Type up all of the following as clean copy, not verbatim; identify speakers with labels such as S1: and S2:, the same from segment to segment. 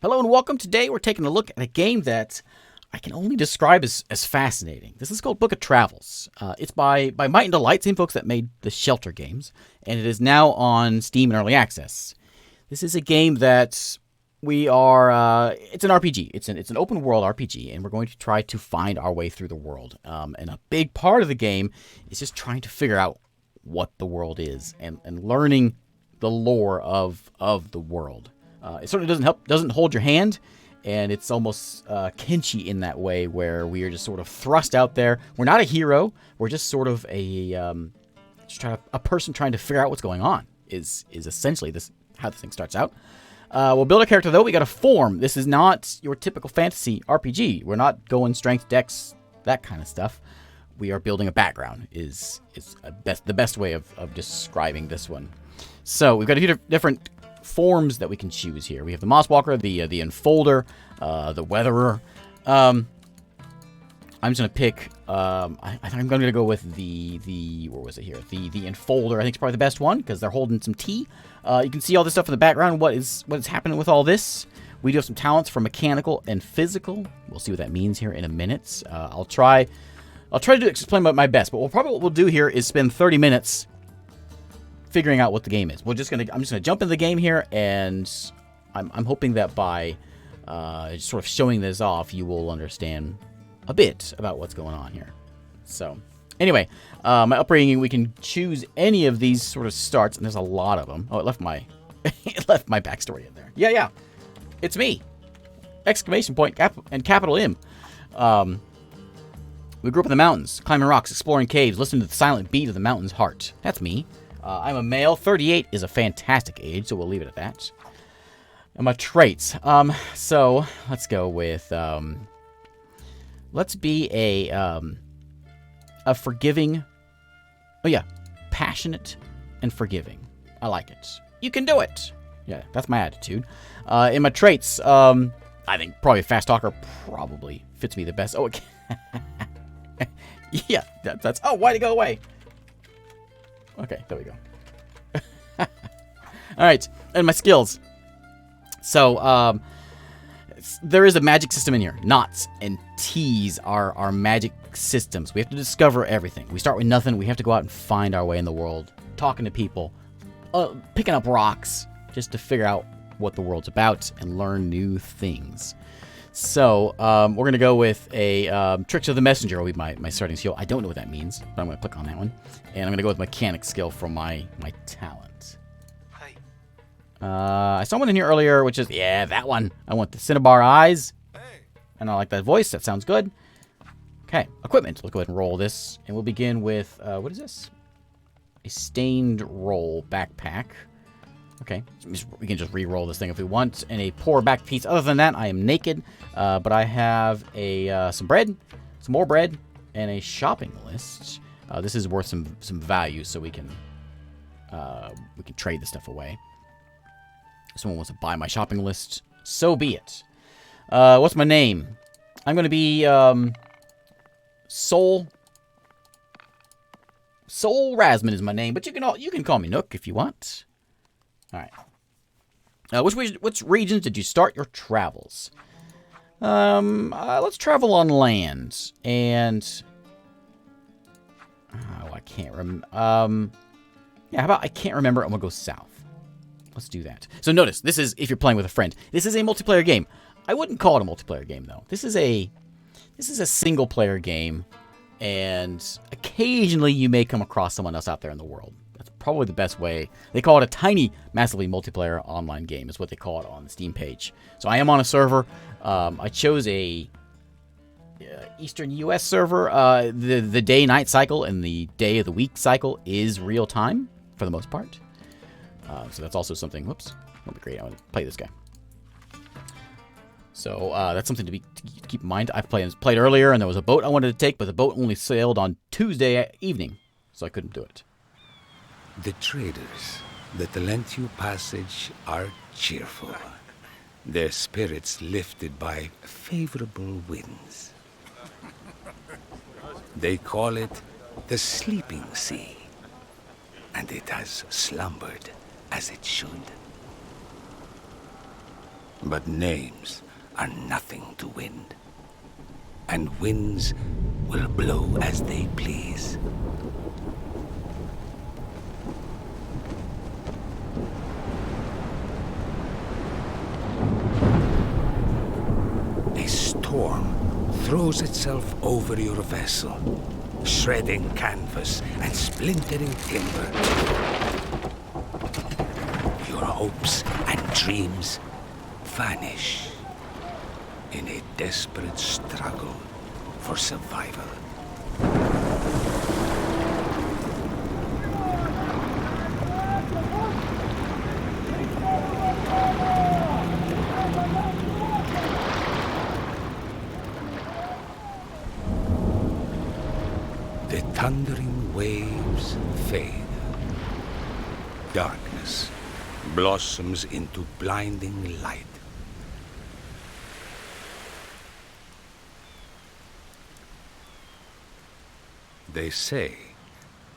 S1: Hello and welcome. Today we're taking a look at a game that I can only describe as fascinating. This is called Book of Travels. It's by Might and Delight, same folks that made the Shelter games, and it is now on Steam in Early Access. This is a game that we are, it's an RPG. It's an open world RPG, and we're going to try to find our way through the world. And a big part of the game is just trying to figure out what the world is and learning the lore of the world. It certainly doesn't hold your hand, and it's almost kinchy in that way, where we are just sort of thrust out there. We're not a hero. We're just sort of a person trying to figure out what's going on. Is essentially how this thing starts out. We'll build a character, though. We got a form. This is not your typical fantasy RPG. We're not going strength, dex, that kind of stuff. We are building a background. Is the best way of describing this one. So we've got a few different forms that we can choose here. We have the Mosswalker, the Enfolder, the Weatherer. I'm just gonna pick. I think I'm gonna go with the where was it here? The Enfolder. I think it's probably the best one because they're holding some tea. You can see all this stuff in the background. What is happening with all this? We do have some talents for mechanical and physical. We'll see what that means here in a minute. I'll try to explain my best. But what we'll do here is spend 30 minutes figuring out what the game is. I'm just gonna jump into the game here, and I'm hoping that by sort of showing this off, you will understand a bit about what's going on here. So, anyway, my upbringing, we can choose any of these sort of starts, and there's a lot of them. Oh, it left my backstory in there. Yeah, it's me! Exclamation point and capital M. We grew up in the mountains, climbing rocks, exploring caves, listening to the silent beat of the mountain's heart. That's me. I'm a male. 38 is a fantastic age, so we'll leave it at that. And my traits. So let's go with. Let's be a forgiving. Oh yeah, passionate and forgiving. I like it. You can do it. Yeah, that's my attitude. In my traits, I think probably fast talker probably fits me the best. Oh, okay. Yeah, that's. Oh, why'd it go away? Okay, there we go. All right, and my skills. So, there is a magic system in here. Knots and T's are our magic systems. We have to discover everything. We start with nothing. We have to go out and find our way in the world, talking to people, picking up rocks, just to figure out what the world's about and learn new things. So, we're going to go with a Tricks of the Messenger will be my starting skill. I don't know what that means, but I'm going to click on that one. And I'm going to go with Mechanic skill from my talent.
S2: Hi.
S1: I saw one in here earlier, which is, yeah, that one. I want the Cinnabar eyes.
S2: Hey.
S1: And I like that voice. That sounds good. Okay, equipment. Let's go ahead and roll this. And we'll begin with, what is this? A stained roll backpack. Okay, we can just re-roll this thing if we want. And a poor back piece. Other than that, I am naked. But I have some bread, some more bread, and a shopping list. This is worth some value, so we can trade this stuff away. If someone wants to buy my shopping list, so be it. What's my name? I'm going to be Soul Rasman is my name, but you can call me Nook if you want. All right. Which regions did you start your travels? Let's travel on land. And I can't remember. Yeah, how about I can't remember? I'm gonna go south. Let's do that. So notice, this is if you're playing with a friend. This is a multiplayer game. I wouldn't call it a multiplayer game though. This is a single player game, and occasionally you may come across someone else out there in the world. That's probably the best way. They call it a tiny, massively multiplayer online game is what they call it on the Steam page. So I am on a server. I chose a Eastern U.S. server. The day-night cycle and the day of the week cycle is real time for the most part. So that's also something. Whoops, that'll be great. I want to play this guy. So that's something to keep in mind. I've played earlier, and there was a boat I wanted to take, but the boat only sailed on Tuesday evening, so I couldn't do it.
S3: The traders that lent you passage are cheerful, their spirits lifted by favorable winds. They call it the sleeping sea, and it has slumbered as it should. But names are nothing to wind. And winds will blow as they please. A storm throws itself over your vessel, shredding canvas and splintering timber. Your hopes and dreams vanish in a desperate struggle for survival. The thundering waves fade. Darkness blossoms into blinding light. They say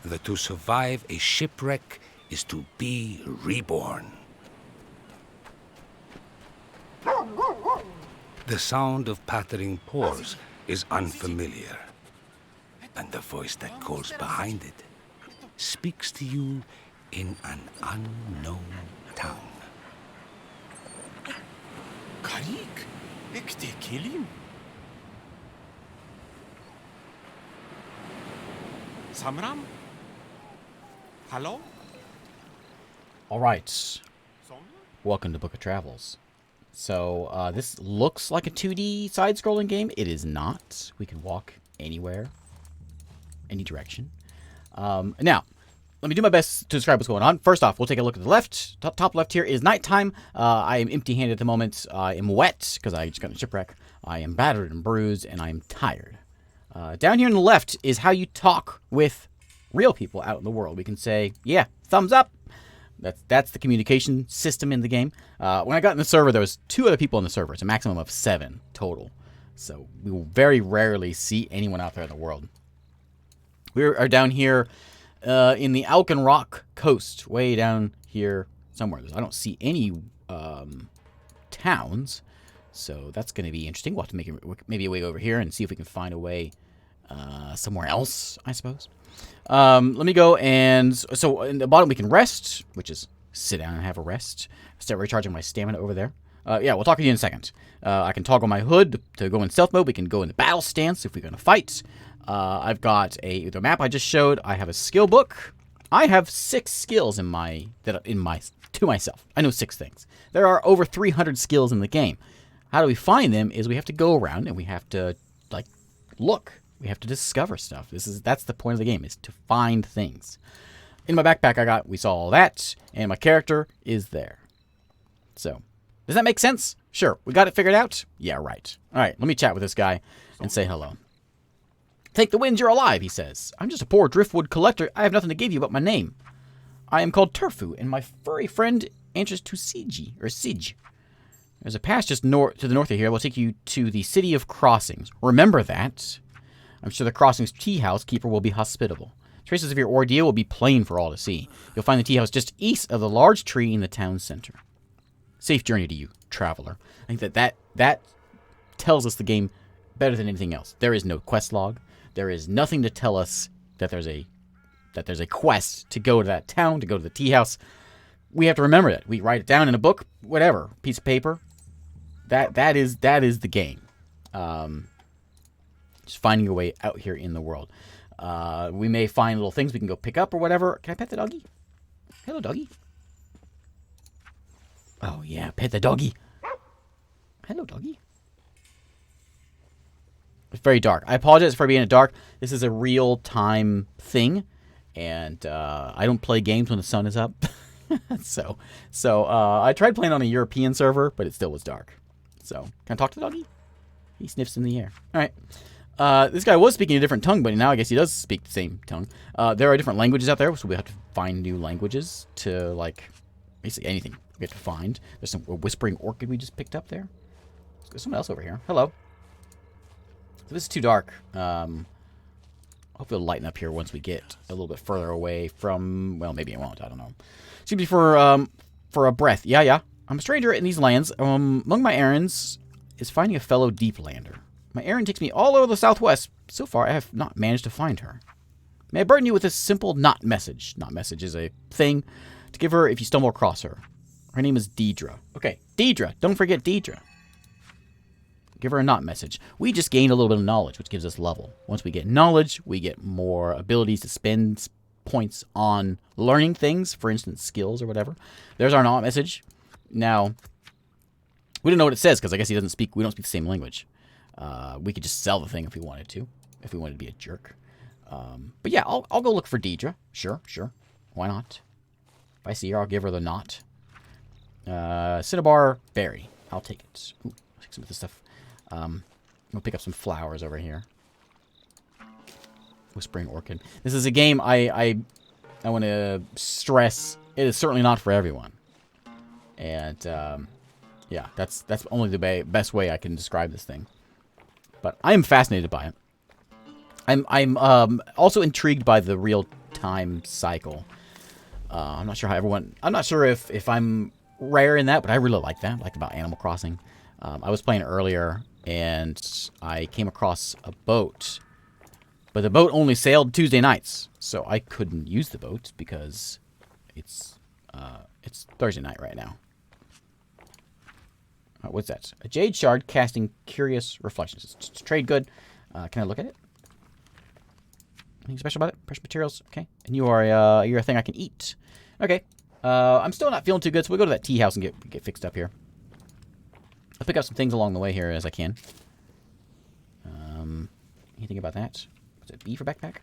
S3: that to survive a shipwreck is to be reborn. The sound of pattering paws is unfamiliar, and the voice that calls behind it speaks to you in an unknown tongue.
S2: Karik, ekte kelim. Samram? Hello?
S1: All right. Welcome to Book of Travels. So, this looks like a 2D side-scrolling game. It is not. We can walk anywhere, any direction. Now, let me do my best to describe what's going on. First off, we'll take a look at the left. Top left here is nighttime. I am empty-handed at the moment. I am wet because I just got in a shipwreck. I am battered and bruised, and I am tired. Down here on the left is how you talk with real people out in the world. We can say, yeah, thumbs up. That's the communication system in the game. When I got in the server, there was 2 other people in the server. It's a maximum of 7 total. So we will very rarely see anyone out there in the world. We are down here in the Alcan Rock coast, way down here somewhere. I don't see any towns, so that's going to be interesting. We'll have to make maybe a way over here and see if we can find a way somewhere else, I suppose. Let me go and... So, in the bottom we can rest, which is sit down and have a rest. Start recharging my stamina over there. Yeah, we'll talk to you in a second. I can toggle my hood to go in stealth mode. We can go in the battle stance if we're going to fight. I've got the map I just showed. I have a skill book. I have 6 skills to myself. I know 6 things. There are over 300 skills in the game. How do we find them is we have to go around and we have to, like, look. We have to discover stuff. That's the point of the game, is to find things. In my backpack we saw all that, and my character is there. So, does that make sense? Sure. We got it figured out? Yeah, right. Alright, let me chat with this guy and say hello. Take the wind, you're alive, he says. I'm just a poor driftwood collector. I have nothing to give you but my name. I am called Turfu, and my furry friend answers to Sige. There's a pass just to the north of here. We'll take you to the City of Crossings. Remember that. I'm sure the Crossings tea house keeper will be hospitable. Traces of your ordeal will be plain for all to see. You'll find the tea house just east of the large tree in the town center. Safe journey to you, traveler. I think that tells us the game better than anything else. There is no quest log. There is nothing to tell us that there's a quest to go to that town, to go to the tea house. We have to remember that. We write it down in a book, whatever, piece of paper. That is the game. Just finding your way out here in the world. We may find little things we can go pick up or whatever. Can I pet the doggy? Hello, doggy. Oh, yeah, pet the doggy. Hello, doggy. It's very dark. I apologize for being in dark. This is a real-time thing, and I don't play games when the sun is up. so I tried playing on a European server, but it still was dark. So, can I talk to the doggy? He sniffs in the air. All right. This guy was speaking a different tongue, but now I guess he does speak the same tongue. There are different languages out there, so we have to find new languages to, like, basically anything we have to find. There's a whispering orchid we just picked up there. There's someone else over here. Hello. So this is too dark. Hopefully it'll lighten up here once we get a little bit further away from... Well, maybe it won't. I don't know. Excuse me for a breath. Yeah. I'm a stranger in these lands. Among my errands is finding a fellow Deeplander. My errand takes me all over the southwest. So far, I have not managed to find her. May I burden you with this simple not message. Not message is a thing to give her if you stumble across her. Her name is Deidre. Okay, Deidre. Don't forget Deidre. Give her a not message. We just gained a little bit of knowledge, which gives us level. Once we get knowledge, we get more abilities to spend points on learning things, for instance, skills or whatever. There's our not message. Now, we don't know what it says because I guess we don't speak the same language. We could just sell the thing if we wanted to be a jerk. But yeah, I'll go look for Deidre. Sure. Why not? If I see her, I'll give her the knot. Cinnabar berry. I'll take it. Ooh, I'll take some of this stuff. We'll pick up some flowers over here. Whispering Orchid. This is a game I want to stress. It is certainly not for everyone. And yeah, that's only the best way I can describe this thing. But I am fascinated by it. I'm also intrigued by the real-time cycle. I'm not sure how everyone... I'm not sure if I'm rare in that, but I really like that. I like about Animal Crossing. I was playing earlier, and I came across a boat. But the boat only sailed Tuesday nights, so I couldn't use the boat because it's Thursday night right now. What's that? A jade shard casting curious reflections. It's trade good. Can I look at it? Anything special about it? Precious materials. Okay. And you're a thing I can eat. Okay. I'm still not feeling too good, so we'll go to that tea house and get fixed up here. I'll pick up some things along the way here as I can. Anything about that? Was it B for backpack?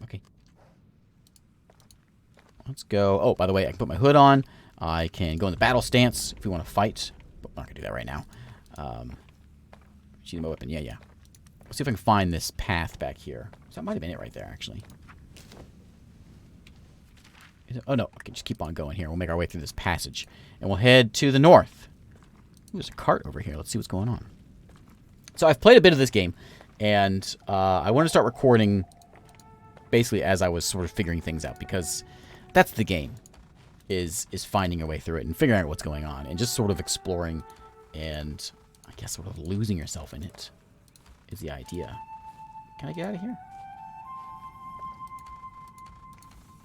S1: Okay. Let's go. Oh, by the way, I can put my hood on. I can go in the battle stance if we want to fight. But I'm not going to do that right now. Shooting my weapon. Yeah. Let's see if I can find this path back here. So that might have been it right there, actually. Oh, no. Okay, just keep on going here. We'll make our way through this passage. And we'll head to the north. Ooh, there's a cart over here. Let's see what's going on. So I've played a bit of this game. And I want to start recording basically as I was sort of figuring things out. Because that's the game. Is finding your way through it and figuring out what's going on. And just sort of exploring and, I guess, sort of losing yourself in it. Is the idea. Can I get out of here?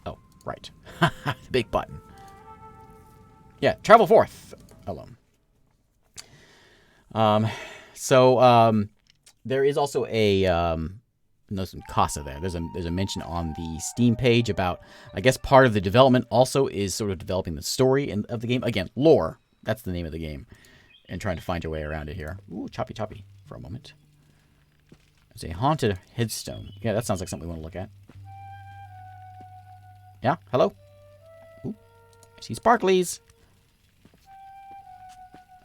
S1: Oh, right. The big button. Yeah, travel forth alone. There is also a some Casa there. There's a mention on the Steam page about, I guess part of the development also is sort of developing the story of the game. Again, lore. That's the name of the game. And trying to find your way around it here. Ooh, choppy for a moment. There's a haunted headstone. Yeah, that sounds like something we want to look at. Yeah, hello? Ooh, I see sparklies.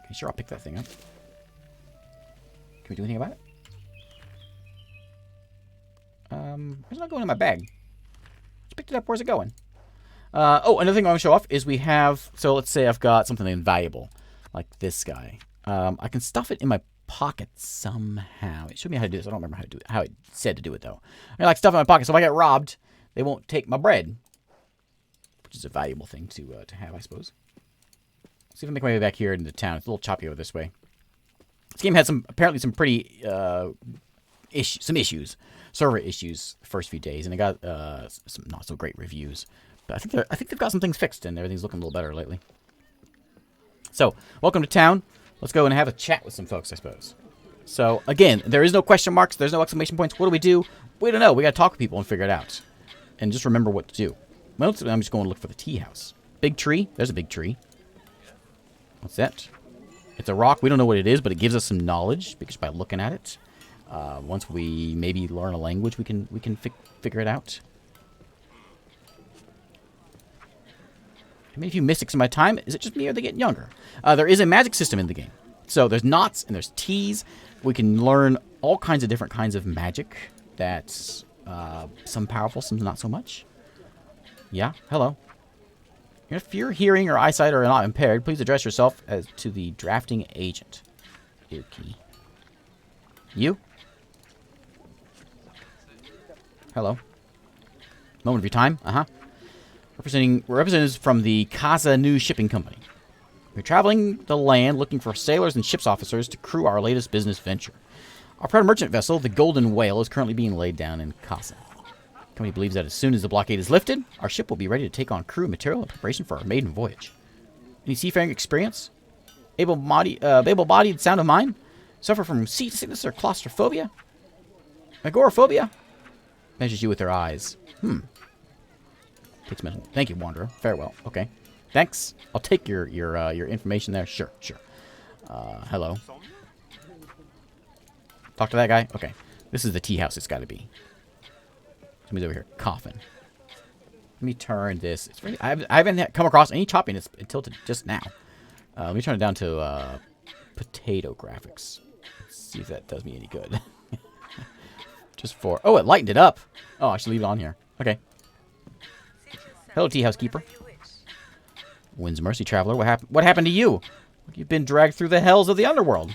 S1: Okay, sure, I'll pick that thing up. Can we do anything about it? It's not going in my bag. Just picked it up. Where's it going? Oh, another thing I want to show off is we have... So let's say I've got something invaluable, like this guy. I can stuff it in my pocket somehow. It showed me how to do this. I don't remember how it said to do it, though. I like stuff in my pocket, so if I get robbed, they won't take my bread. Which is a valuable thing to have, I suppose. Let's see if I make my way back here into town. It's a little choppy over this way. This game had apparently some pretty... some issues. Server issues the first few days, and it got some not so great reviews. But I think they've got some things fixed, and everything's looking a little better lately. So, welcome to town. Let's go and have a chat with some folks, I suppose. So, again, there is no question marks. There's no exclamation points. What do? We don't know. We got to talk to people and figure it out. And just remember what to do. Mostly, I'm just going to look for the tea house. Big tree. There's a big tree. What's that? It's a rock. We don't know what it is, but it gives us some knowledge because by looking at it. Once we maybe learn a language, we can figure it out. I mean, if you missed some of my time, is it just me or are they getting younger? There is a magic system in the game. So there's knots and there's teas. We can learn all kinds of different kinds of magic. That's some powerful, some not so much. Yeah, hello. If your hearing or eyesight are not impaired, please address yourself as to the drafting agent. Okay. You? Hello. Moment of your time? Uh-huh. Representatives from the Casa New Shipping Company. We're traveling the land looking for sailors and ship's officers to crew our latest business venture. Our proud merchant vessel, the Golden Whale, is currently being laid down in Casa. The company believes that as soon as the blockade is lifted, our ship will be ready to take on crew and material in preparation for our maiden voyage. Any seafaring experience? Able-bodied sound of mind? Suffer from sea sickness or claustrophobia? Agoraphobia? Measures you with their eyes. Takes mental. Thank you, Wanderer. Farewell. Okay. Thanks. I'll take your information there. Sure. Hello. Talk to that guy? Okay. This is the tea house it's got to be. Somebody's over here coughing. Let me turn this. It's really, I haven't come across any choppiness until just now. Let me turn it down to potato graphics. Let's see if that does me any good. Just for... Oh, it lightened it up. Oh, I should leave it on here. Okay. Hello, tea housekeeper. Wind's Mercy, traveler. What happened to you? You've been dragged through the hells of the underworld.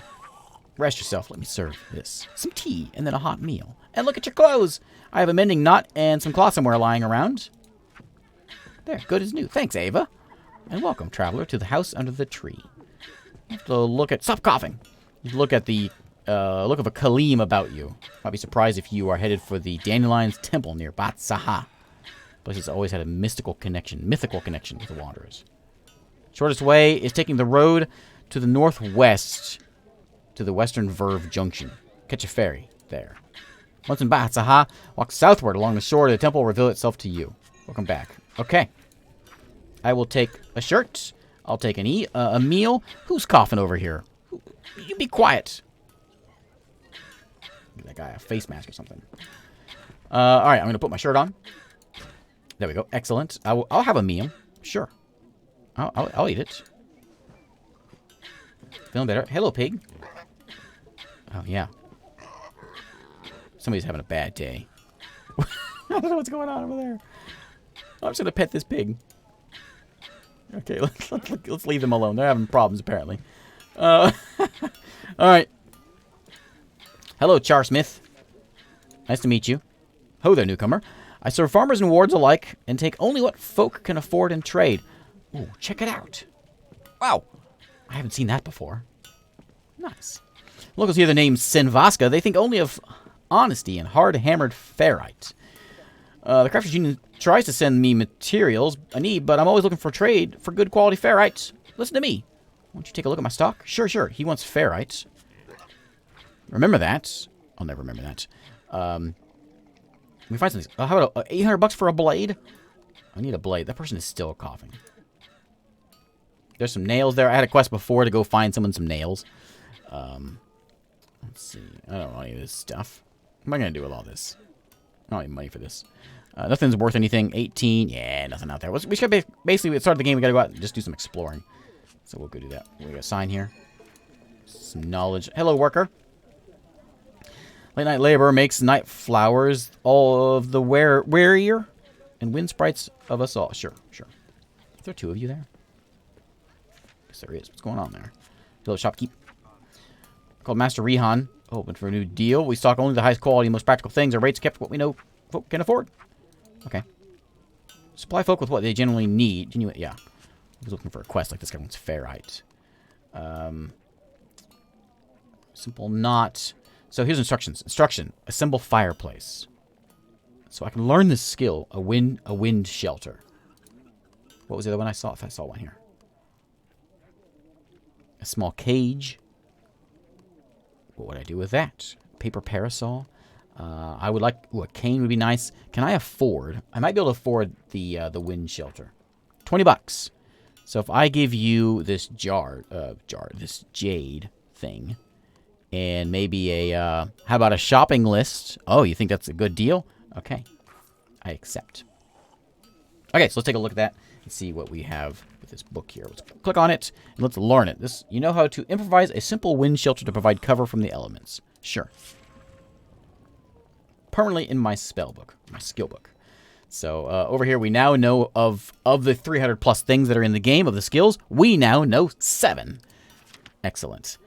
S1: Rest yourself. Let me serve this. Some tea and then a hot meal. And look at your clothes. I have a mending knot and some cloth somewhere lying around. There, good as new. Thanks, Ava. And welcome, traveler, to the house under the tree. You have to look at... Stop coughing. You have to look at the look of a Kaleem about you. Might be surprised if you are headed for the Dandelion's Temple near Bat Saha. Place has always had a mythical connection with the Wanderers. Shortest way is taking the road to the northwest to the Western Verve Junction. Catch a ferry there. Once in Bat Saha, walk southward along the shore to the temple will reveal itself to you. Welcome back. Okay. I will take a shirt. I'll take a meal. Who's coughing over here? You be quiet. Give that guy a face mask or something. All right, I'm going to put my shirt on. There we go. Excellent. I'll have a meal. Sure. I'll eat it. Feeling better. Hello, pig. Oh, yeah. Somebody's having a bad day. I don't know what's going on over there. I'm just going to pet this pig. Okay, let's leave them alone. They're having problems, apparently. All right. Hello, Char Smith. Nice to meet you. Ho there, newcomer. I serve farmers and wards alike and take only what folk can afford and trade. Ooh, check it out. Wow. I haven't seen that before. Nice. Locals hear the name Sinvaska. They think only of honesty and hard-hammered ferrite. The Crafters Union tries to send me materials I need, but I'm always looking for trade for good quality ferrite. Listen to me. Won't you take a look at my stock? Sure. He wants ferrite. Remember that. I'll never remember that. Let me find something. How about $800 for a blade? I need a blade. That person is still coughing. There's some nails there. I had a quest before to go find someone some nails. Let's see. I don't want any of this stuff. What am I going to do with all this? I don't need money for this. Nothing's worth anything. 18. Yeah, nothing out there. We should basically, at the start of the game, we got to go out and just do some exploring. So we'll go do that. We got a sign here. Some knowledge. Hello, worker. Late night laborer makes night flowers, all of the wearier and wind sprites of us all. Sure. Is there two of you there? Yes, there is. What's going on there? Hello, shopkeep. Called Master Rehan. Open for a new deal. We stock only the highest quality and most practical things. Our rates kept what we know folk can afford. Okay. Supply folk with what they generally need. Yeah. I was looking for a quest like this guy wants ferrite. Simple knot. So here's instructions. Instruction. Assemble fireplace. So I can learn this skill. A wind shelter. What was the other one I saw? If I saw one here. A small cage. What would I do with that? Paper parasol. I would like... Ooh, a cane would be nice. Can I afford... I might be able to afford the wind shelter. $20. So if I give you this this jade thing, and maybe a... how about a shopping list? Oh, you think that's a good deal? Okay. I accept. Okay, so let's take a look at that and see what we have with this book here. Let's click on it, and let's learn it. You know how to improvise a simple wind shelter to provide cover from the elements. Sure. Permanently in my spell book, my skill book. So over here, we now know of the 300 plus things that are in the game of the skills. We now know 7. Excellent.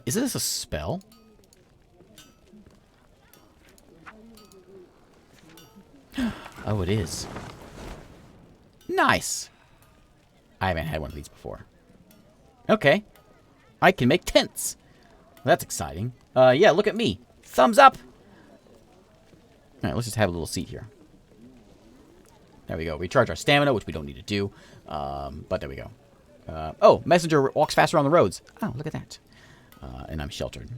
S1: Is this a spell? Oh, it is. Nice. I haven't had one of these before. Okay. I can make tents. Well, that's exciting. Yeah, look at me. Thumbs up. All right, let's just have a little seat here. There we go. We charge our stamina, which we don't need to do. But there we go. Oh, messenger walks faster on the roads. Oh, look at that. And I'm sheltered.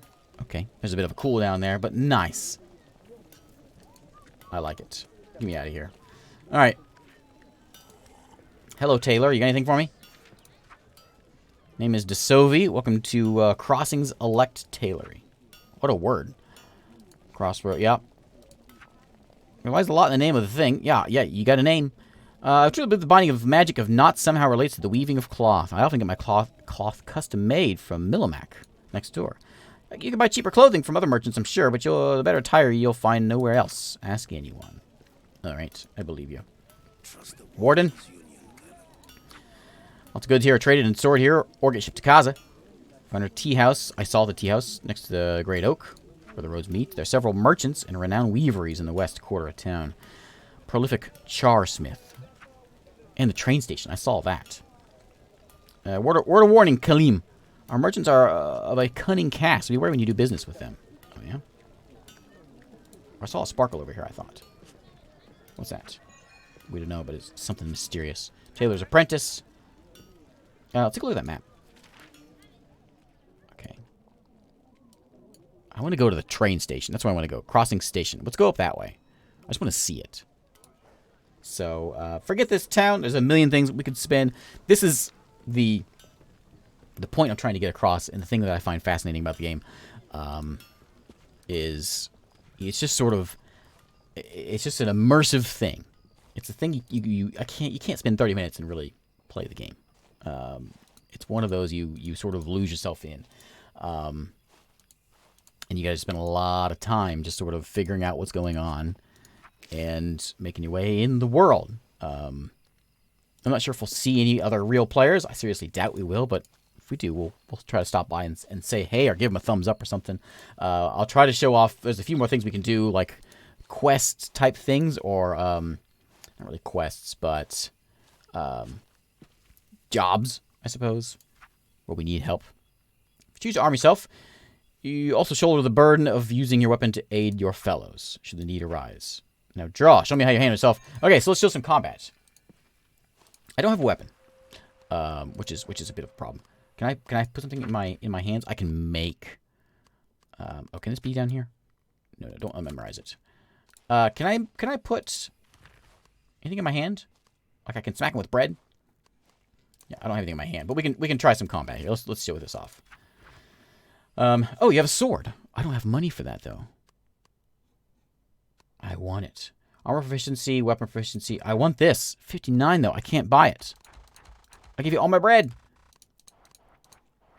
S1: Okay. There's a bit of a cooldown there, but nice. I like it. Get me out of here. All right. Hello, Taylor. You got anything for me? Name is DeSovi. Welcome to Crossings Elect Tailory. What a word. Crossroad. Yep. Why is a lot in the name of the thing? Yeah, you got a name. I truly believe the binding of magic of knots somehow relates to the weaving of cloth. I often get my cloth custom made from Millimac next door. You can buy cheaper clothing from other merchants, I'm sure, but the better attire you'll find nowhere else. Ask anyone. All right, I believe you. Warden. Lots of goods here are traded and stored here, or get shipped to Kaza. Found a tea house. I saw the tea house next to the Great Oak, where the roads meet. There are several merchants and renowned weaveries in the west quarter of town. Prolific charsmith. And the train station. I saw that. Word of warning, Kalim. Our merchants are of a cunning cast. Beware when you do business with them. Oh, yeah? I saw a sparkle over here, I thought. What's that? We don't know, but it's something mysterious. Taylor's Apprentice. Let's take a look at that map. Okay. I want to go to the train station. That's where I want to go. Crossing station. Let's go up that way. I just want to see it. So, forget this town. There's a million things we could spend. This is the point I'm trying to get across, and the thing that I find fascinating about the game is it's just sort of it's just an immersive thing. It's a thing you can't spend 30 minutes and really play the game. It's one of those you sort of lose yourself in, and you got to spend a lot of time just sort of figuring out what's going on and making your way in the world. I'm not sure if we'll see any other real players. I seriously doubt we will, but if we do, we'll try to stop by and say hey or give them a thumbs up or something. I'll try to show off. There's a few more things we can do, like quest type things, or not really quests, but jobs, I suppose, where we need help. If you choose to arm yourself, you also shoulder the burden of using your weapon to aid your fellows, should the need arise. Now draw. Show me how you handle yourself. Okay, so let's show some combat. I don't have a weapon, which is a bit of a problem. Can I put something in my hands? I can make. Oh, can this be down here? No, don't memorize it. Can I put anything in my hand? Like I can smack him with bread? Yeah, I don't have anything in my hand, but we can try some combat here. Let's show this off. Oh, you have a sword. I don't have money for that though. I want it. Armor proficiency, weapon proficiency. I want this. 59 though. I can't buy it. I give you all my bread.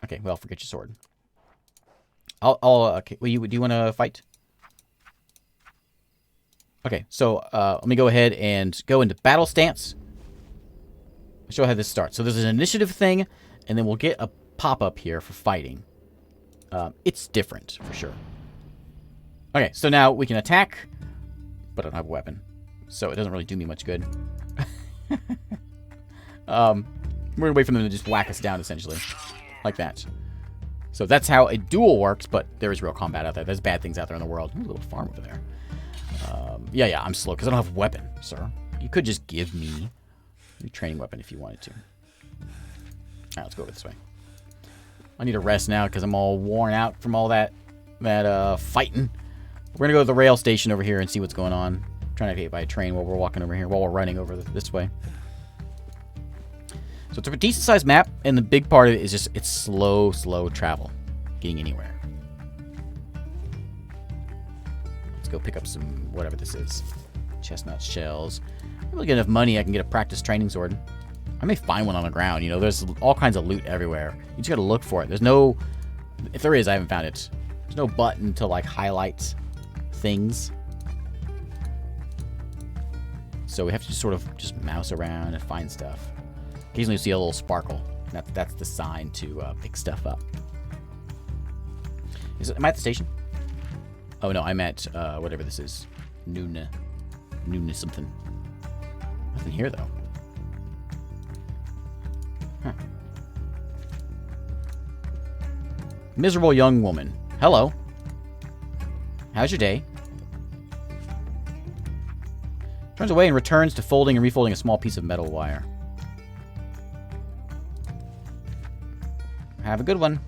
S1: Okay, well, forget your sword. Okay. Do you want to fight? Okay, so let me go ahead and go into battle stance. I'll show how this starts. So there's an initiative thing, and then we'll get a pop-up here for fighting. It's different, for sure. Okay, so now we can attack, but I don't have a weapon. So it doesn't really do me much good. We're going to wait for them to just whack us down, essentially. Like that. So that's how a duel works, but there is real combat out there. There's bad things out there in the world. Ooh, a little farm over there. Yeah, I'm slow because I don't have a weapon, sir. You could just give me a training weapon if you wanted to. Alright, let's go this way. I need a rest now because I'm all worn out from all that fighting. We're going to go to the rail station over here and see what's going on. I'm trying to get by a train while we're walking over here, while we're running over this way. So it's a decent sized map, and the big part of it is just it's slow travel, getting anywhere. Let's go pick up some whatever this is. Chestnut shells. If I get enough money, I can get a practice training sword. I may find one on the ground. You know, there's all kinds of loot everywhere. You just gotta look for it. There's no, if there is, I haven't found it. There's no button to like highlight things. So we have to just sort of just mouse around and find stuff. Occasionally you see a little sparkle. That's the sign to pick stuff up. Am I at the station? Oh no, I'm at whatever this is. Noon something. Nothing here though. Miserable young woman. Hello. How's your day? Turns away and returns to folding and refolding a small piece of metal wire. Have a good one.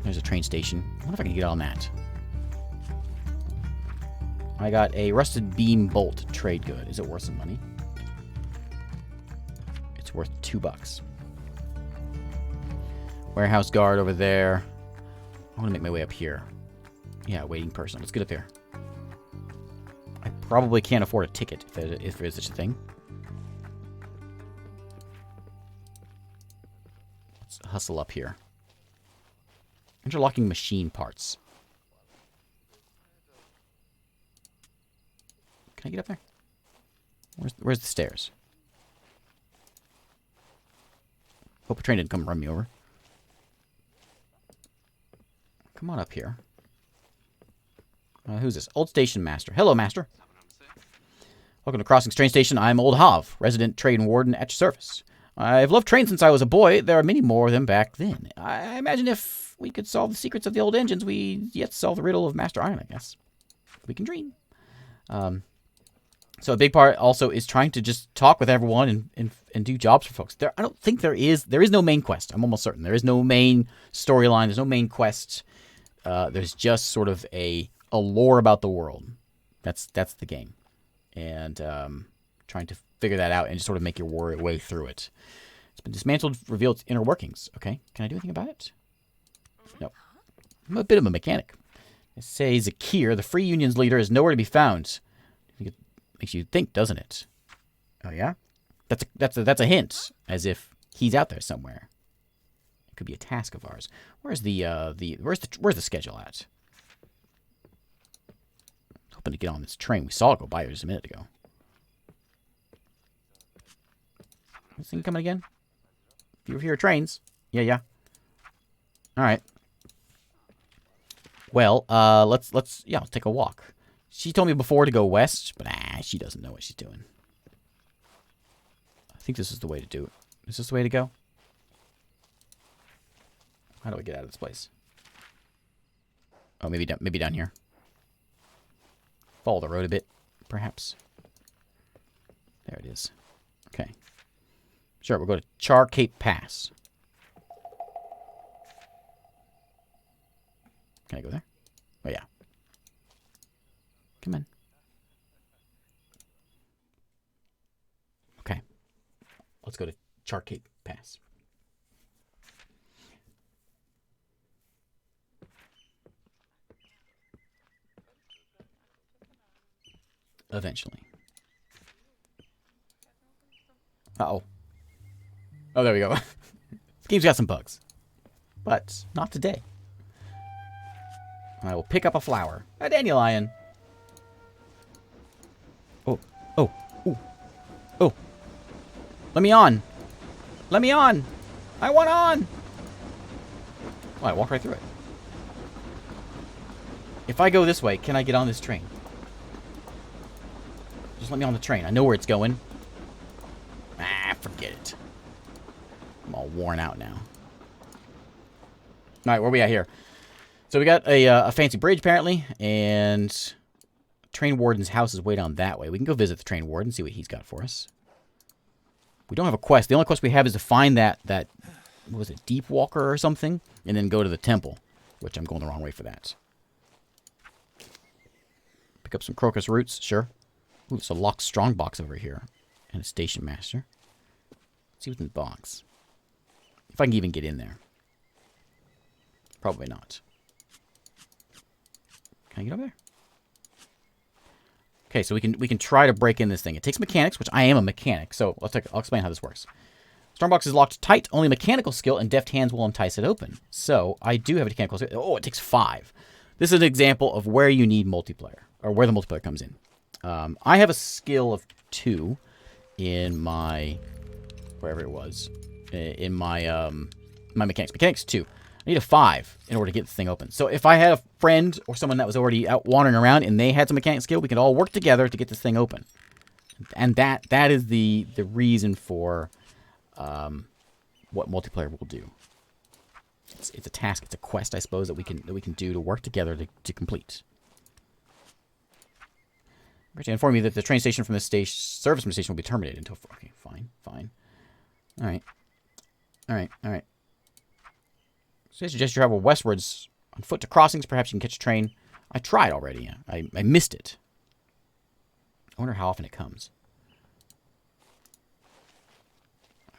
S1: There's a train station. I wonder if I can get on that. I got a rusted beam bolt trade good. Is it worth some money? It's worth $2. Warehouse guard over there. I want to make my way up here. Yeah, waiting person. Let's get up here. I probably can't afford a ticket if there is such a thing. Let's hustle up here. Interlocking machine parts. Can I get up there? Where's the stairs? Hope a train didn't come run me over. Come on up here. Who's this? Old station master. Hello, master. Welcome to Crossing Train Station. I'm Old Hav, resident train warden at your service. I've loved trains since I was a boy. There are many more of them back then. I imagine if we could solve the secrets of the old engines, we'd yet solve the riddle of Master Iron, I guess. We can dream. So a big part also is trying to just talk with everyone and do jobs for folks. I don't think there is no main quest. I'm almost certain. There is no main storyline. There's no main quest. There's just sort of a lore about the world. That's the game. And trying to figure that out and just sort of make your way through it. It's been dismantled, revealed its inner workings. Okay, can I do anything about it? No. I'm a bit of a mechanic. It says Zakir, the Free Union's leader, is nowhere to be found. It makes you think, doesn't it? Oh yeah, that's a hint, as if he's out there somewhere. It could be a task of ours. Where's the schedule at? Hoping to get on this train. We saw it go by just a minute ago. This thing coming again? If you hear trains. Yeah. All right. Well, let's take a walk. She told me before to go west, but she doesn't know what she's doing. I think this is the way to do it. Is this the way to go? How do I get out of this place? Oh, maybe down here. Follow the road a bit, perhaps. There it is. Okay. Sure, we'll go to Char Cape Pass. Can I go there? Oh, yeah. Come in. Okay. Let's go to Char Cape Pass. Eventually. Uh-oh. Oh, there we go. This game's got some bugs. But not today. I will pick up a flower. A dandelion. Oh. Ooh. Oh. Let me on. Let me on. I want on. Oh, I walked right through it. If I go this way, can I get on this train? Just let me on the train. I know where it's going. Forget it. I'm all worn out now. All right, where are we at here? So we got a fancy bridge, apparently, and train warden's house is way down that way. We can go visit the train warden, see what he's got for us. We don't have a quest. The only quest we have is to find that what was it, Deep Walker or something, and then go to the temple, which I'm going the wrong way for that. Pick up some crocus roots, sure. Ooh, there's a locked strong box over here, and a station master. Let's see what's in the box. If I can even get in there. Probably not. Can I get over there? Okay, so we can try to break in this thing. It takes mechanics, which I am a mechanic, so I'll explain how this works. Strongbox is locked tight. Only mechanical skill and deft hands will entice it open. So I do have a mechanical skill. Oh, it takes 5. This is an example of where you need multiplayer, or where the multiplayer comes in. I have a skill of 2 in my wherever it was in my my mechanics. Mechanics 2. I need a 5 in order to get this thing open. So if I had a friend or someone that was already out wandering around and they had some mechanic skill, we could all work together to get this thing open. And that is the reason for what multiplayer will do. it's a task, it's a quest, I suppose, that we can do to work together to complete. I'm going to inform you that the train station from the station, service from the station will be terminated until... Okay, fine. Alright. So I suggest you travel westwards on foot to crossings. Perhaps you can catch a train. I tried already. I missed it. I wonder how often it comes.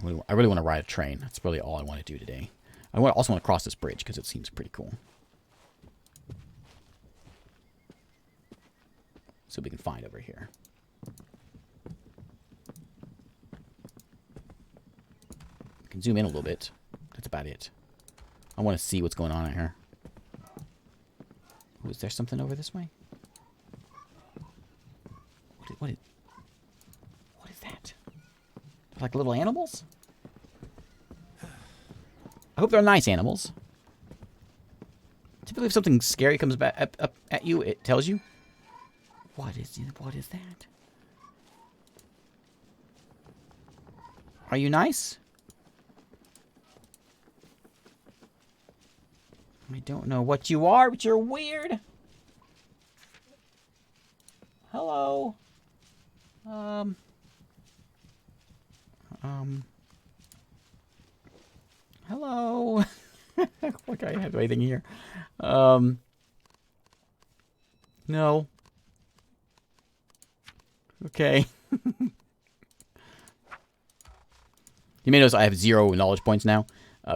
S1: I really want to ride a train. That's really all I want to do today. I also want to cross this bridge because it seems pretty cool. See what we can find over here. We can zoom in a little bit. That's about it. I want to see what's going on in here. Ooh, is there something over this way? What is that? Like little animals? I hope they're nice animals. Typically if something scary comes back up at you, it tells you. What is that? Are you nice? I don't know what you are, but you're weird. Hello. Hello. What I have anything here? No. Okay. You may notice I have 0 knowledge points now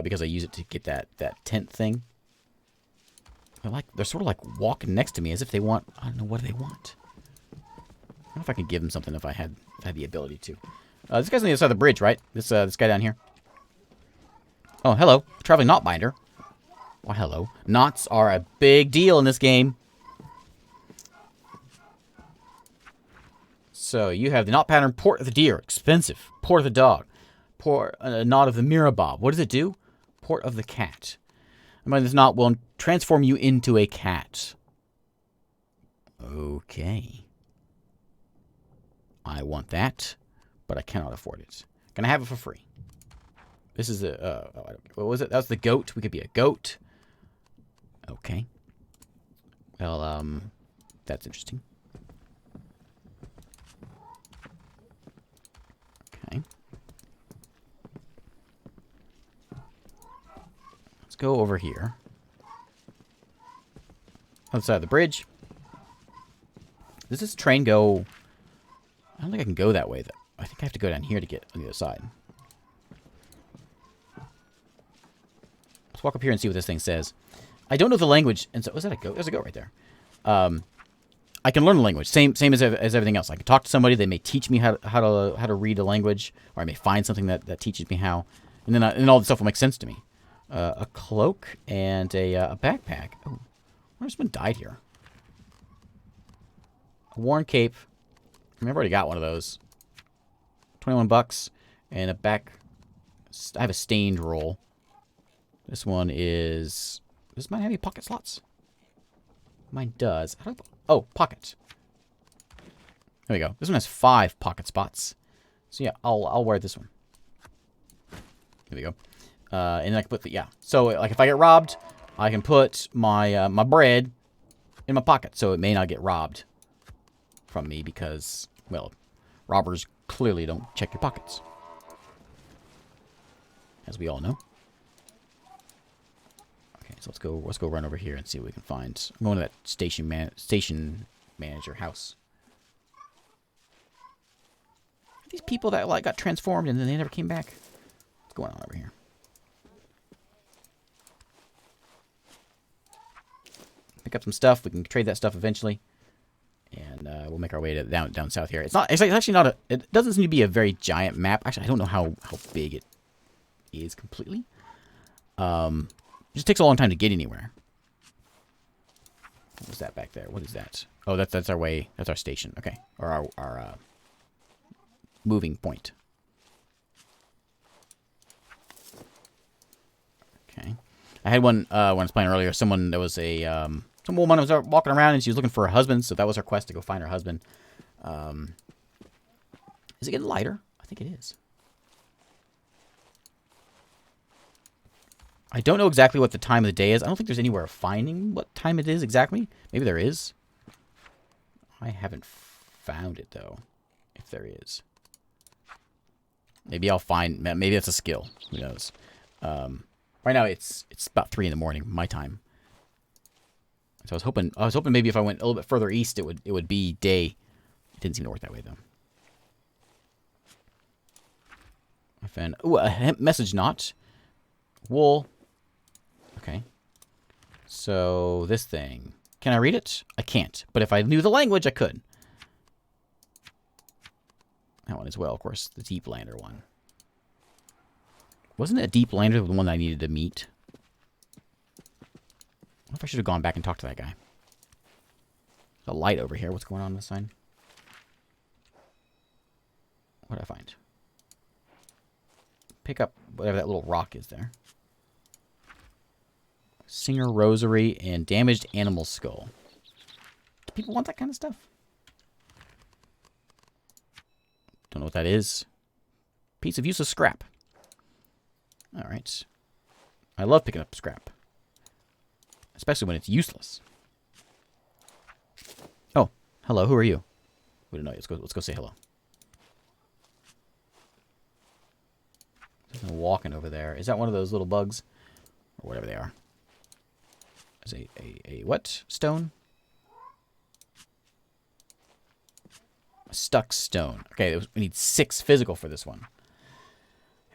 S1: because I use it to get that tent thing. They're sort of like walking next to me as if they want. I don't know what they want. I don't know if I could give them something if I had the ability to. This guy's on the other side of the bridge, right? This guy down here. Oh, hello, traveling knot binder. Why, hello. Knots are a big deal in this game. So you have the knot pattern, port of the deer, expensive. Port of the dog, knot of the mirabob. What does it do? Port of the cat. I mean, this knot will transform you into a cat. Okay. I want that, but I cannot afford it. Can I have it for free? This is what was it? That was the goat. We could be a goat. Okay. Well, that's interesting. Okay. Let's go over here. Other side of the bridge. Does this train go... I don't think I can go that way, though. I think I have to go down here to get on the other side. Let's walk up here and see what this thing says. I don't know the language, and so... Was that a goat? There's a goat right there. I can learn the language, same as everything else. I can talk to somebody. They may teach me how to read a language, or I may find something that teaches me how, and then all the stuff will make sense to me. A cloak and a backpack. Oh, I wonder if someone died here. A worn cape. I mean, I've already got one of those. 21 bucks and a back. I have a stained roll. This one is. Does mine have any pocket slots? Mine does. Oh, pocket. There we go. This one has 5 pocket spots. So yeah, I'll wear this one. There we go. And then I can put the So like if I get robbed, I can put my my bread in my pocket, so it may not get robbed from me because, well, robbers clearly don't check your pockets, as we all know. Okay, so let's go run over here and see what we can find. I'm going to that station manager house. Are these people that like got transformed and then they never came back? What's going on over here? Pick up some stuff. We can trade that stuff eventually, and we'll make our way to down south here. It's actually not a. It doesn't seem to be a very giant map. Actually, I don't know how big it is completely. It just takes a long time to get anywhere. What was that back there? What is that? Oh, that's our way. That's our station. Okay, or our moving point. Okay, I had one when I was playing earlier. Someone there was a some woman was walking around and she was looking for her husband, so that was her quest to go find her husband. Is it getting lighter? I think it is. I don't know exactly what the time of the day is. I don't think there's anywhere of finding what time it is exactly. Maybe there is. I haven't found it, though, if there is. Maybe I'll find... Maybe that's a skill. Who knows? Right now, it's about 3 in the morning, my time. So I was hoping maybe if I went a little bit further east, it would be day. It didn't seem to work that way, though. I found... Ooh, a message knot. Wool. Okay. So, this thing. Can I read it? I can't. But if I knew the language, I could. That one as well, of course. The Deep Lander one. Wasn't it a Deep Lander the one that I needed to meet? I wonder if I should have gone back and talked to that guy. There's a light over here. What's going on this sign? What did I find? Pick up whatever that little rock is there. Singer Rosary and Damaged Animal Skull. Do people want that kind of stuff? Don't know what that is. Piece of useless scrap. Alright. I love picking up scrap. Especially when it's useless. Oh, hello, who are you? We don't know. Let's go say hello. There's no walking over there. Is that one of those little bugs? Or whatever they are. There's a what? Stone? A stuck stone. Okay, we need 6 physical for this one.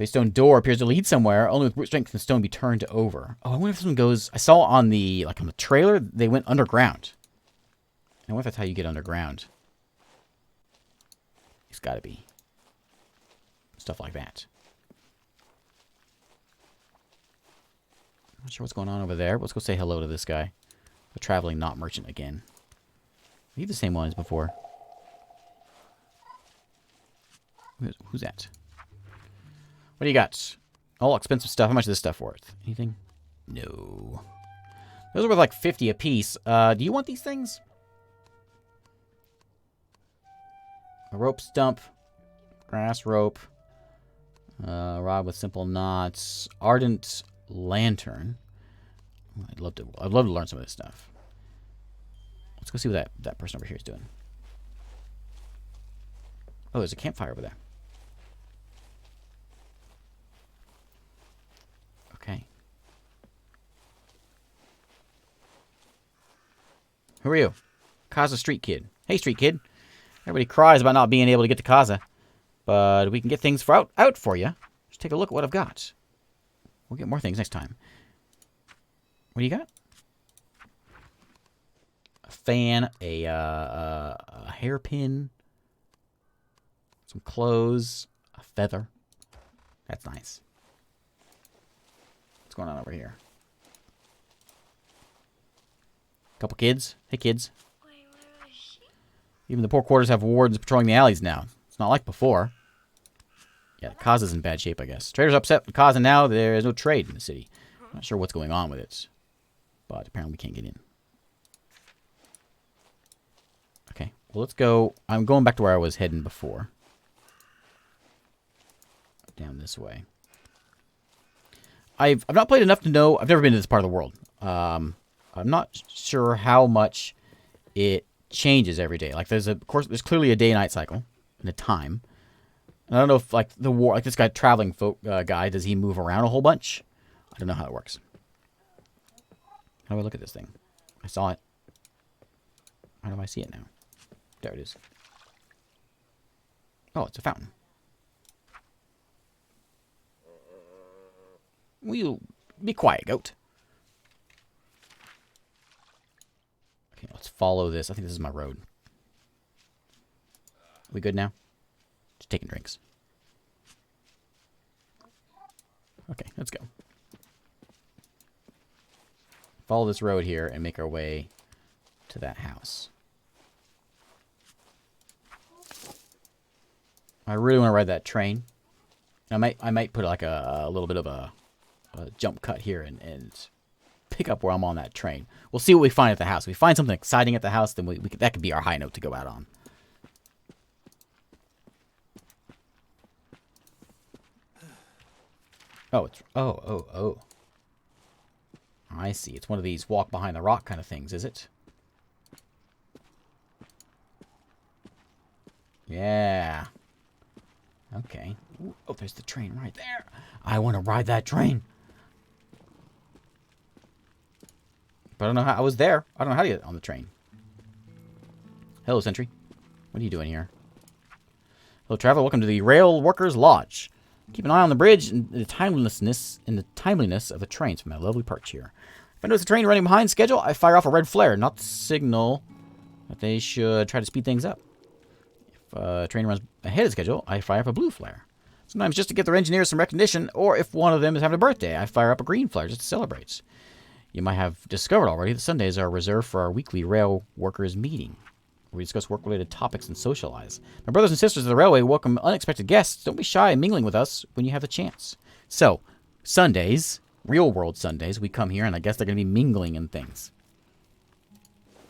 S1: A stone door appears to lead somewhere. Only with brute strength can the stone be turned over. Oh, I wonder if this one goes... I saw on the trailer, they went underground. I wonder if that's how you get underground. It's got to be. Stuff like that. Not sure what's going on over there. Let's go say hello to this guy. The traveling knot merchant again. Are you the same one as before? Who's that? What do you got? All expensive stuff. How much is this stuff worth? Anything? No. Those are worth like 50 a piece. Do you want these things? A rope stump. Grass rope. Rod with simple knots. Ardent lantern. I'd love to learn some of this stuff. Let's go see what that person over here is doing. Oh, there's a campfire over there. Okay. Who are you? Kaza Street Kid. Hey, Street Kid. Everybody cries about not being able to get to Kaza. But we can get things out for you. Just take a look at what I've got. We'll get more things next time. What do you got? A fan, a hairpin, some clothes, a feather. That's nice. What's going on over here? Couple kids. Hey, kids. Even the poor quarters have wardens patrolling the alleys now. It's not like before. Yeah, Kaza's in bad shape, I guess. Traders upset with Kaza now. There is no trade in the city. I'm not sure what's going on with it. But apparently we can't get in. Okay, well, let's go. I'm going back to where I was heading before. Down this way. I've not played enough to know. I've never been to this part of the world. I'm not sure how much it changes every day. Like there's clearly a day-night cycle and a time. And I don't know if like this guy traveling guy, does he move around a whole bunch? I don't know how it works. How do I look at this thing? I saw it. How do I see it now? There it is. Oh, it's a fountain. Will you be quiet, goat? Okay, let's follow this. I think this is my road. We good now? Just taking drinks. Okay, let's go. Follow this road here and make our way to that house. I really want to ride that train. I might put like a little bit of a jump cut here and pick up where I'm on that train. We'll see what we find at the house. If we find something exciting at the house, then that could be our high note to go out on. Oh, it's oh. I see. It's one of these walk behind the rock kind of things, is it? Yeah. Okay. Ooh, oh, there's the train right there. I want to ride that train. But I don't know how. I was there. I don't know how to get on the train. Hello, Sentry. What are you doing here? Hello, traveler. Welcome to the Rail Workers Lodge. Keep an eye on the bridge and the timeliness of the trains from my lovely perch here. If I notice a train running behind schedule, I fire off a red flare, not the signal that they should try to speed things up. If a train runs ahead of schedule, I fire up a blue flare. Sometimes just to get their engineers some recognition, or if one of them is having a birthday, I fire up a green flare just to celebrate. You might have discovered already that Sundays are reserved for our weekly rail workers meeting. We discuss work-related topics and socialize. My brothers and sisters of the railway welcome unexpected guests. Don't be shy in mingling with us when you have the chance. So, Sundays, real-world Sundays, we come here, and I guess they're going to be mingling and things.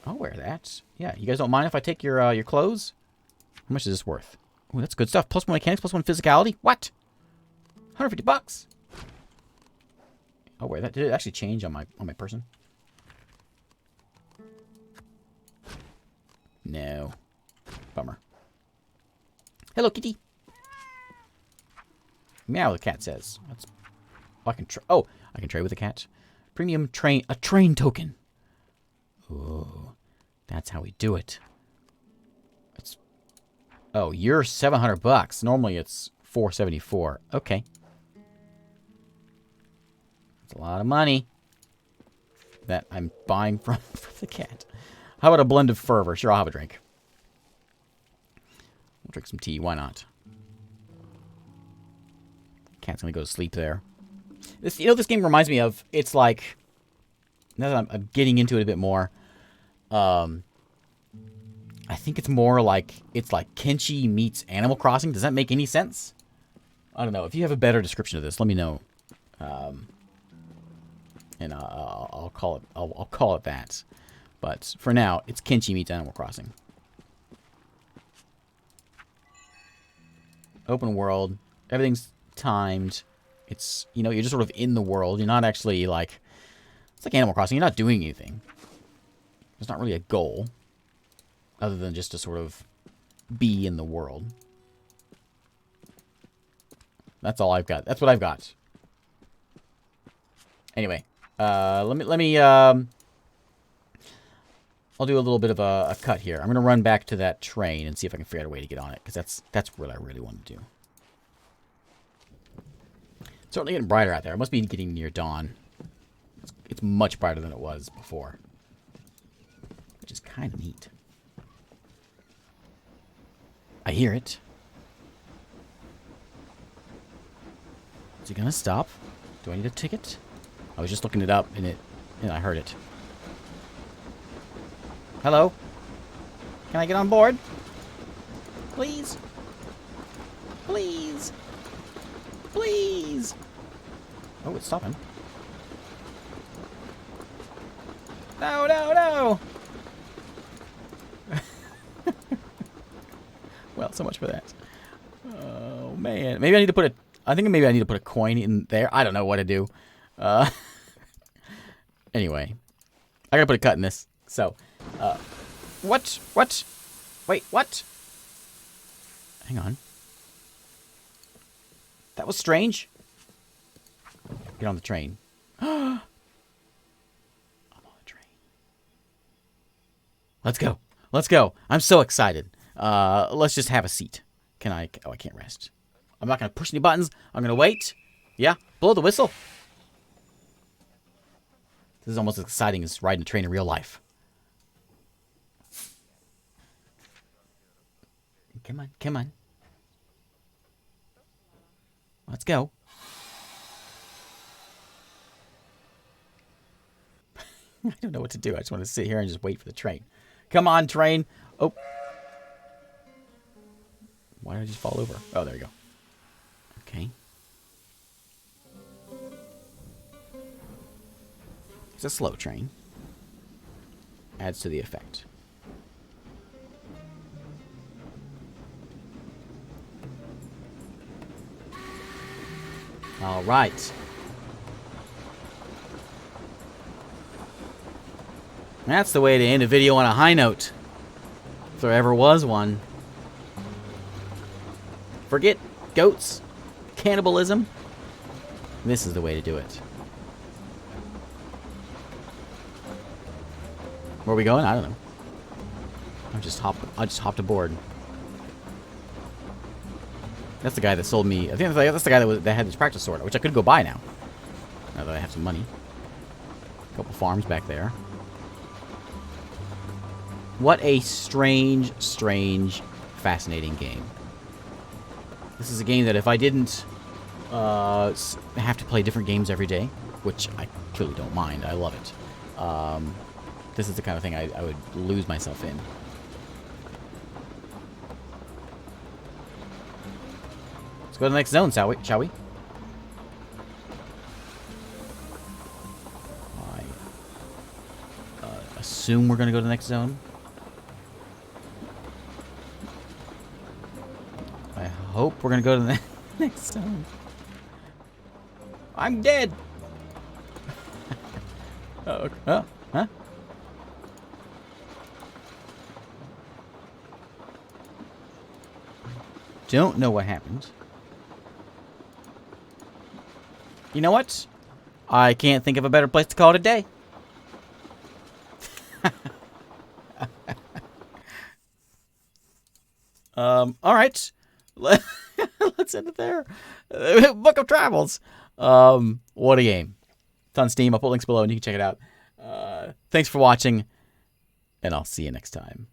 S1: I'll wear that. Yeah, you guys don't mind if I take your clothes? How much is this worth? Oh, that's good stuff. +1 mechanics, +1 physicality. What? $150. I'll wear that. Did it actually change on my person? No. Bummer. Hello, kitty. Meow, the cat says. That's. I can I can trade with the cat. Premium train. A train token. Oh, that's how we do it. It's. Oh, you're $700. Normally it's $474. Okay. That's a lot of money that I'm buying from the cat. How about a blend of fervor? Sure, I'll have a drink. We'll drink some tea. Why not? Cat's gonna go to sleep there. This, this game reminds me of. It's like. Now that I'm getting into it a bit more. I think it's more like Kenshi meets Animal Crossing. Does that make any sense? I don't know. If you have a better description of this, let me know. And I'll call it. I'll call it that. But for now, it's Kenshi meets Animal Crossing. Open world. Everything's timed. It's, you're just sort of in the world. You're not actually like... It's like Animal Crossing. You're not doing anything. There's not really a goal. Other than just to sort of be in the world. That's all I've got. That's what I've got. Anyway. Let me I'll do a little bit of a cut here. I'm going to run back to that train and see if I can figure out a way to get on it, because that's what I really want to do. It's certainly getting brighter out there. It must be getting near dawn. It's much brighter than it was before, which is kind of neat. I hear it. Is it going to stop? Do I need a ticket? I was just looking it up, and I heard it. Hello? Can I get on board? Please? Please? Please? Oh, it's stopping. No, no, no! Well, so much for that. Oh, man. Maybe I need to put I think maybe I need to put a coin in there. I don't know what to do. Anyway. I gotta put a cut in this. So, what? What? Wait, what? Hang on. That was strange. Get on the train. I'm on the train. Let's go. Let's go. I'm so excited. Let's just have a seat. Can I? Oh, I can't rest. I'm not going to push any buttons. I'm going to wait. Yeah, blow the whistle. This is almost as exciting as riding a train in real life. Come on, come on. Let's go. I don't know what to do. I just want to sit here and just wait for the train. Come on, train. Oh. Why did I just fall over? Oh, there you go. Okay. It's a slow train. Adds to the effect. All right. That's the way to end a video on a high note. If there ever was one. Forget goats, cannibalism. This is the way to do it. Where are we going? I don't know. I just hopped aboard. That's the guy that sold me. I think that's the guy that had this practice sword, which I could go buy now. Now that I have some money. A couple farms back there. What a strange, fascinating game. This is a game that if I didn't have to play different games every day, which I clearly don't mind, I love it. This is the kind of thing I would lose myself in. Let's go to the next zone, shall we? I assume we're going to go to the next zone. I hope we're going to go to the next zone. I'm dead! Oh, huh? Don't know what happened. You know what? I can't think of a better place to call it a day. Alright. Let's end it there. Book of Travels. What a game. It's on Steam. I'll put links below and you can check it out. Thanks for watching, and I'll see you next time.